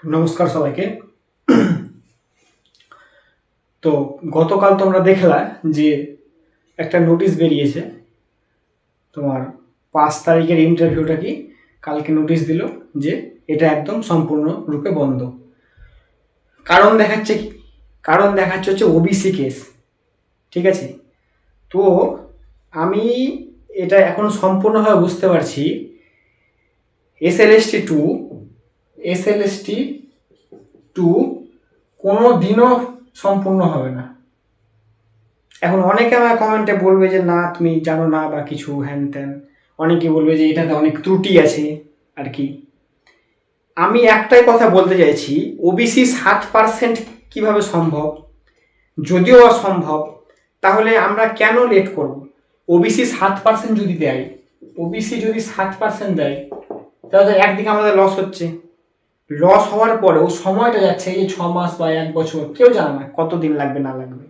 নমস্কার সবাইকে। তো গতকাল তোমরা দেখলা যে একটা নোটিশ বেরিয়েছে, তোমার 5 তারিখের ইন্টারভিউটা কি কালকে নোটিশ দিল যে এটা একদম সম্পূর্ণরূপে বন্ধ। কারণ দেখাচ্ছে কি? কারণ দেখাচ্ছে হচ্ছে ওবিসি কেস। ঠিক আছে, তো আমি এটা এখন সম্পূর্ণভাবে বুঝতে পারছি। SLST 2 SLST 2 কোনো দিনও সম্পূর্ণ হবে না। এখন অনেকে আমার কমেন্টে বলবে যে না তুমি জানো না বা কিছু হ্যান ত্যান, অনেকে বলবে যে এটাতে অনেক ত্রুটি আছে আর কি। আমি একটাই কথা বলতে চাইছি, ওবিসি 7% কিভাবে সম্ভব? যদিও অসম্ভব, তাহলে আমরা কেন লেট করব? ওবিসি 7% যদি দেয়, ওবিসি যদি 7% দেয়, তাহলে একদিকে আমাদের লস হচ্ছে। লস হওয়ার পরেও সময়টা যাচ্ছে, এই 6 মাস বা 1 বছর, কেউ জানে না কতদিন লাগবে না লাগবে।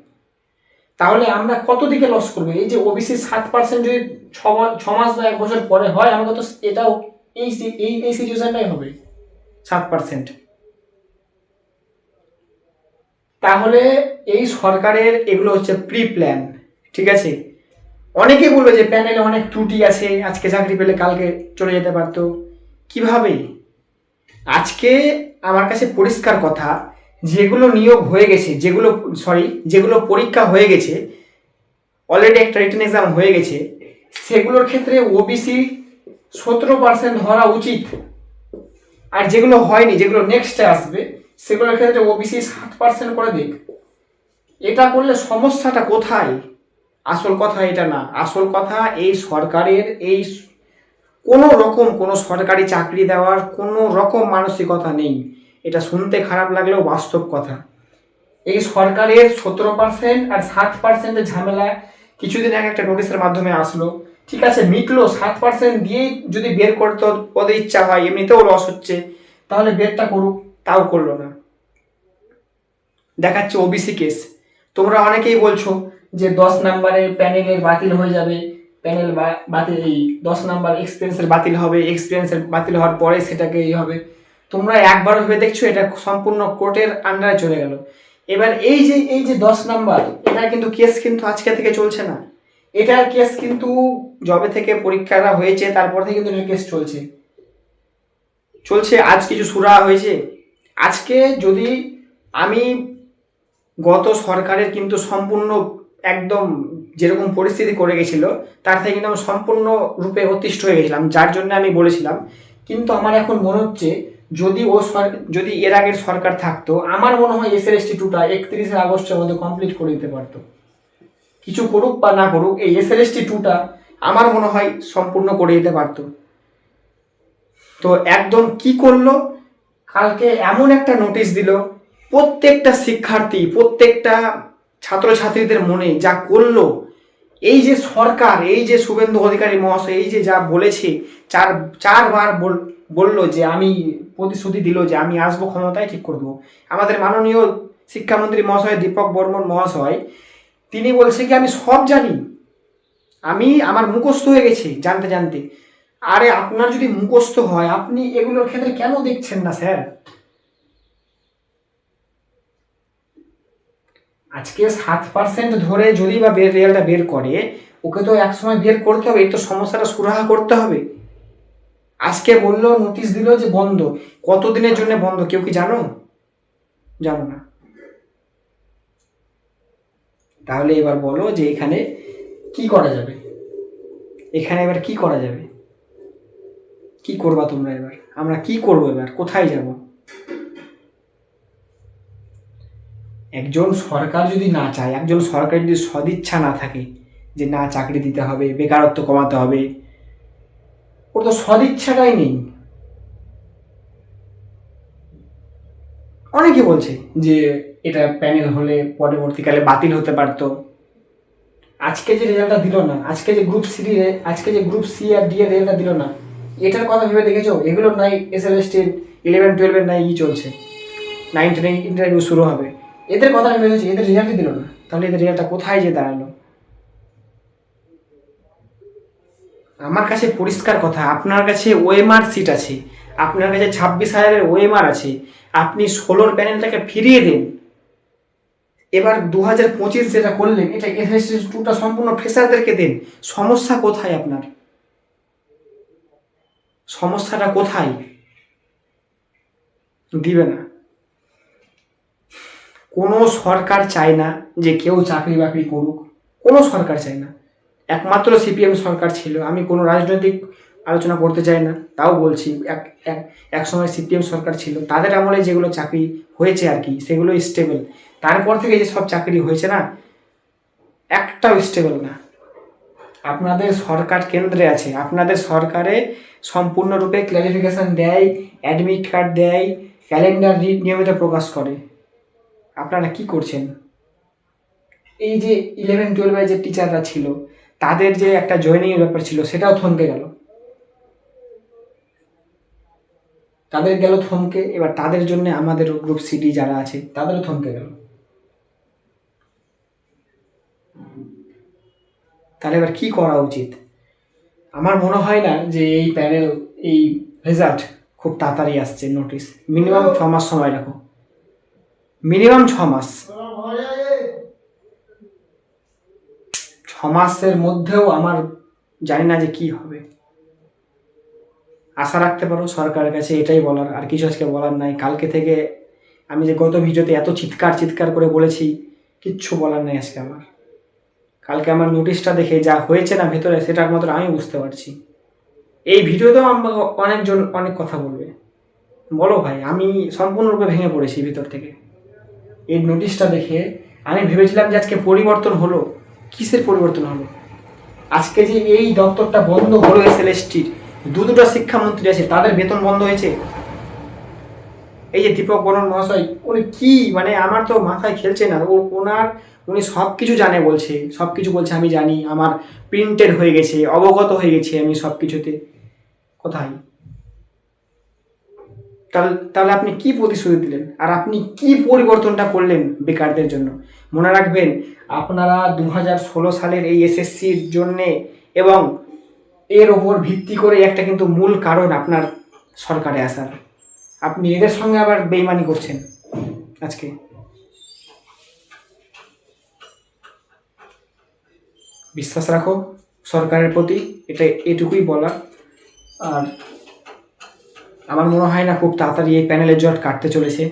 তাহলে আমরা কত দিকে লস করবো? এই যে ওবিসি 7% যদি 6 মাস বা 1 বছর পরে হয়, আমাকে তো এটাও এই এই এই সিচুয়েশনটাই হবে 7%। তাহলে এই সরকারের এগুলো হচ্ছে প্রি প্ল্যান। ঠিক আছে, অনেকেই বলবে যে প্যানেলে অনেক ত্রুটি আছে, আজকে চাকরি পেলে কালকে চলে যেতে পারতো। কিভাবে? আজকে আমার কাছে পরিষ্কার কথা, যেগুলো নিয়োগ হয়ে গেছে, যেগুলো পরীক্ষা হয়ে গেছে, অলরেডি একটা রিটেন এক্সাম হয়ে গেছে, সেগুলোর ক্ষেত্রে ওবিসি 17% ধরা উচিত। আর যেগুলো হয়নি, যেগুলো নেক্সটে আসবে, সেগুলোর ক্ষেত্রে ওবিসি 7% করে দিক। এটা করলে সমস্যাটা কোথায়? আসল কথা এটা না, আসল কথা এই সরকারের এই কোনো সরকারি চাকরি দেওয়ার কোনো রকম মানসিকতা নেই। এটা শুনতে খারাপ লাগলেও বাস্তব কথা। এই সরকারের 17% আর 7%-এর ঝামেলা কিছুদিন আগে একটা নোটিশের মাধ্যমে আসলো। ঠিক আছে, মিটলো, 7% দিয়েই যদি বের করতে ওদের ইচ্ছা হয়, এমনিতেও লস হচ্ছে, তাহলে বেরটা করুক। তাও করলো না, দেখাচ্ছে ওবিসি কেস। তোমরা অনেকেই বলছো যে 10 নম্বরের প্যানেলের বাতিল হয়ে যাবে, প্যানেল বাতিল, এই 10 নম্বর এক্সপিরিয়েন্সের বাতিল হবে, এক্সপিরিয়েন্সের বাতিল হওয়ার পরে সেটাকে এই হবে। তোমরা একবার ভেবে দেখছো এটা সম্পূর্ণ কোর্টের আন্ডারে চলে গেল। এবার এই যে 10 নম্বর, এটার কিন্তু কেস কিন্তু আজকে থেকে চলছে না। এটার কেস কিন্তু যবে থেকে পরীক্ষাটা হয়েছে তারপর থেকে কিন্তু এটার কেস চলছে। আজ কিছু সুরা হয়েছে। আজকে যদি আমি গত সরকারের কিন্তু সম্পূর্ণ একদম যেরকম পরিস্থিতি করে গেছিল, তার থেকে কিন্তু আমি সম্পূর্ণ রূপে অতিষ্ঠ হয়ে গেছিলাম, যার জন্য আমি বলেছিলাম। কিন্তু আমার এখন মনে হচ্ছে, যদি এর আগের সরকার থাকতো, আমার মনে হয় SLST 2টা 31শে আগস্টের মধ্যে কমপ্লিট করে দিতে পারতো। কিছু করুক বা না করুক, এই SLST 2টা আমার মনে হয় সম্পূর্ণ করে দিতে পারতো। তো একদম কি করলো, কালকে এমন একটা নোটিশ দিল, প্রত্যেকটা শিক্ষার্থী, প্রত্যেকটা ছাত্রছাত্রীদের মনে যা করলো। এই যে সরকার, এই যে শুভেন্দু অধিকারী মহাশয়, এই যে যা বলেছে, চারবার বললো যে আমি প্রতিশ্রুতি দিল যে আমি আসবো ক্ষমতায়, ঠিক করে দেবো। আমাদের মাননীয় শিক্ষামন্ত্রী মহাশয় দীপক বর্মন মহাশয়, তিনি বলছে কি আমি সব জানি, আমার মুখস্থ হয়ে গেছে জানতে জানতে। আরে আপনার যদি মুখস্থ হয়, আপনি এগুলোর ক্ষেত্রে কেন দেখছেন না স্যার? আজকে 7% ধরে যদি বা রেজাল্টটা বের করে, ওকে তো একসময় বের করতে হবে, এই তো সমস্যাটা সুরাহা করতে হবে। আজকে বললো, নোটিশ দিল যে বন্ধ। কতদিনের জন্য বন্ধ কেউ কি জানো? জানো না। তাহলে এবার বলো যে এখানে কি করা যাবে? এখানে এবার কি করা যাবে? কি করবা তোমরা এবার? আমরা কি করবো এবার? কোথায় যাব? একজন সরকার যদি না চায়, একজন সরকার যদি সদিচ্ছা না থাকে যে না চাকরি দিতে হবে, বেকারত্ব কমাতে হবে, ওর তো সদিচ্ছাটাই নেই। অনেকে বলছে যে এটা প্যানেল হলে পরবর্তীকালে বাতিল হতে পারতো। আজকে যে রেজাল্টটা দিল না, আজকে যে গ্রুপ সি আর ডি এর রেজাল্টটা দিল না, এটার কথা ভেবে দেখেছো? এগুলোর নাই SLST 11-12-এর নাই চলছে, 9-10 ইন্টারভিউ শুরু হবে, এদের কথা ভেবে দেখেছো? এদের রেজাল্টই দিল না, তাহলে এদের রেজাল্টটা কোথায় যে দাঁড়ালো? আমার কাছে পরিষ্কার কথা, আপনার কাছে ওএমআর সিট আছে, আপনার কাছে 26,000-এর ওএমআর আছে, আপনি 16 প্যানেলটাকে ফিরিয়ে দেন। এবার 2025 যেটা করলেন, এটা এসএসসি 2টা সম্পূর্ণ ফ্রেশারদেরকে দেন। সমস্যা কোথায় আপনার? সমস্যাটা কোথায়? দিবে না। কোনো সরকার চায় না যে কেউ চাকরি বাকরি করুক, কোনো সরকার চায় না। একমাত্র সিপিএম সরকার ছিল। আমি কোনো রাজনৈতিক আলোচনা করতে চাই না, তাও বলছি এক সময় সিপিএম সরকার ছিল, তাদের আমলে যেগুলো চাকরি হয়েছে আর কি, সেগুলো স্টেবল। তারপর থেকে যে সব চাকরি হয়েছে না, একটাও স্টেবল না। আপনাদের সরকার কেন্দ্রে আছে, আপনাদের সরকারে সম্পূর্ণরূপে ক্লারিফিকেশন দেয়, অ্যাডমিট কার্ড দেয়, ক্যালেন্ডার নিয়মিত প্রকাশ করে। আপনারা কি করছেন? এই যে 11-12 যে টিচাররা ছিল, তাদের যে একটা জয়েনিংয়ের ব্যাপার ছিল, সেটাও থমকে গেল। তাদের গেল থমকে, এবার তাদের জন্য আমাদের গ্রুপ সিডি যারা আছে তাদেরও থমকে গেল। তাহলে এবার কি করা উচিত? আমার মনে হয় না যে এই প্যানেল, এই রেজাল্ট খুব তাড়াতাড়ি আসছে। নোটিশ মিনিমাম 6 মাস সময় রাখো, মিনিমাম 6 মাস। 6 মাসের মধ্যেও আমার জানি না যে কি হবে। আশা রাখতে পারো সরকারের কাছে, এটাই বলার, আর কিছু আজকে বলার নাই। কালকে থেকে আমি যে গত ভিডিওতে এত চিৎকার করে বলেছি, কিচ্ছু বলার নাই আজকে আমার। কালকে আমার নোটিশটা দেখে যা হয়েছে না ভেতরে, সেটার মাত্র আমি বুঝতে পারছি। এই ভিডিওতেও অনেকজন অনেক কথা বলবে, বলো ভাই। আমি সম্পূর্ণরূপে ভেঙে পড়েছি ভিতর থেকে। এই নোটিশটা দেখে আমি ভেবেছিলাম যে আজকে পরিবর্তন হলো। কিসের পরিবর্তন হলো? আজকে যে এই দপ্তরটা বন্ধ হলো, এসএলএসটির দুটো শিক্ষামন্ত্রী আছে, তাদের বেতন বন্ধ হয়েছে। এই যে দীপক বর্মন মহাশয়, উনি কি, মানে আমার তো মাথায় খেলছে না। উনি সব কিছু জানে বলছে, সব কিছু বলছে আমি জানি, আমার প্রিন্টেড হয়ে গেছে, অবগত হয়ে গেছে আমি সব কিছুতে। কোথায়? তাহলে আপনি কি প্রতিশ্রুতি দিলেন, আর আপনি কি পরিবর্তনটা করলেন বেকারদের জন্য? মনে রাখবেন, আপনারা 2016 সালের এই এসএসসির জন্যে এবং এর ওপর ভিত্তি করে একটা কিন্তু মূল কারণ আপনার সরকারে আসার, আপনি এদের সঙ্গে আবার বেইমানি করছেন আজকে। বিশ্বাস রাখো সরকারের প্রতি, এটুকুই বলা। আর আমার মনে হয় না খুব তাড়াতাড়ি এই প্যানেলের জট কাটতে চলেছে।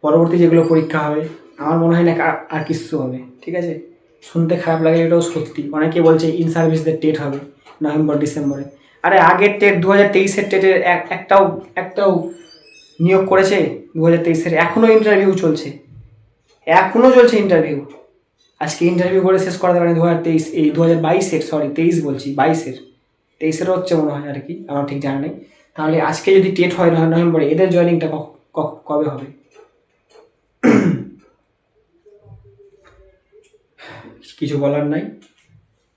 পরবর্তী যেগুলো পরীক্ষা হবে, আমার মনে হয় না আর কিছু হবে। ঠিক আছে, শুনতে খারাপ লাগে, এটাও সত্যি। অনেকে বলছে ইন সার্ভিসদের টেট হবে নভেম্বর-ডিসেম্বরে। আরে আগের টেট 2023-এর টেটের একটাও নিয়োগ করেছে 2023-এর? এখনও ইন্টারভিউ চলছে, ইন্টারভিউ। আজকে ইন্টারভিউ করে শেষ করাতে পারেন 2023, এই 2022-এর, সরি 23 বলছি, 22-এর হচ্ছে মনে হয় আর কি, আমার ঠিক জানা নেই। তাহলে আজকে যদি টেট হয় নভেম্বরে, এদের জয়েনিংটা কবে হবে? কিছু বলার নাই।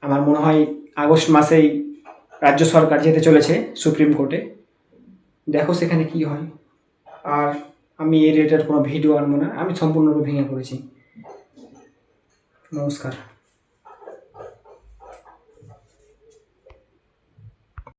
আমার মনে হয় আগস্ট মাসেই রাজ্য সরকার যেতে চলেছে সুপ্রিম কোর্টে, দেখো সেখানে কি হয়। আর আমি এই রিলেটেড কোনো ভিডিও আনবো না, আমি সম্পূর্ণরূপে ভেঙে পড়েছি। নমস্কার।